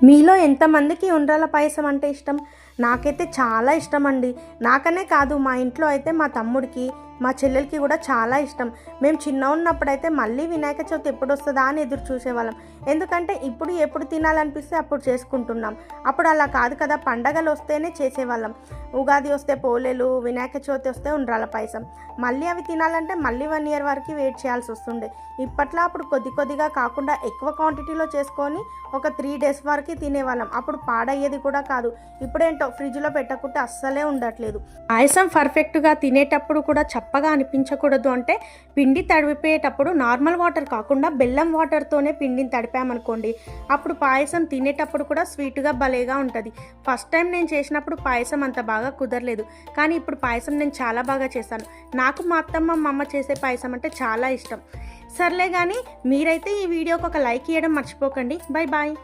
మీలో ఎంతమందికి ఉండ్రాల పాయసం అంటే ఇష్టం? నాకైతే చాలా ఇష్టం అండి. నాకనే కాదు, మా ఇంట్లో అయితే మా తమ్ముడికి, మా చెల్లెలకి కూడా చాలా ఇష్టం. మేము చిన్న ఉన్నప్పుడైతే మళ్ళీ వినాయక చవితి ఎప్పుడు వస్తుందా అని ఎదురు చూసేవాళ్ళం. ఎందుకంటే ఇప్పుడు ఎప్పుడు తినాలనిపిస్తే అప్పుడు చేసుకుంటున్నాం. అప్పుడు అలా కాదు కదా, పండగలు వస్తేనే చేసేవాళ్ళం. ఉగాది వస్తే పోలేలు, వినాయక చవితి వస్తే ఉండ్రాల పాయసం. మళ్ళీ అవి తినాలంటే మళ్ళీ 1 ఇయర్ వరకు వెయిట్ చేయాల్సి వస్తుండే. ఇప్పట్లో అప్పుడు కొద్ది కొద్దిగా కాకుండా ఎక్కువ క్వాంటిటీలో చేసుకొని ఒక 3 డేస్ వరకు తినేవాళ్ళం. అప్పుడు పాడయ్యేది కూడా కాదు. ఇప్పుడేంటో ఫ్రిడ్జ్లో పెట్టకుంటే అస్సలే ఉండట్లేదు. పాయసం పర్ఫెక్ట్గా తినేటప్పుడు కూడా చప్పగా అనిపించకూడదు అంటే పిండి తడిపేటప్పుడు నార్మల్ వాటర్ కాకుండా బెల్లం వాటర్తోనే పిండిని తడిపామనుకోండి, అప్పుడు పాయసం తినేటప్పుడు కూడా స్వీట్గా భలేగా ఉంటుంది. ఫస్ట్ టైం నేను చేసినప్పుడు పాయసం అంత బాగా కుదరలేదు, కానీ ఇప్పుడు పాయసం నేను చాలా బాగా చేశాను. నాకు మా అత్తమ్మ మా అమ్మ చేసే పాయసం అంటే చాలా ఇష్టం. సర్లే కానీ మీరైతే ఈ వీడియోకి ఒక లైక్ ఇవ్వడం మర్చిపోకండి. Bye bye.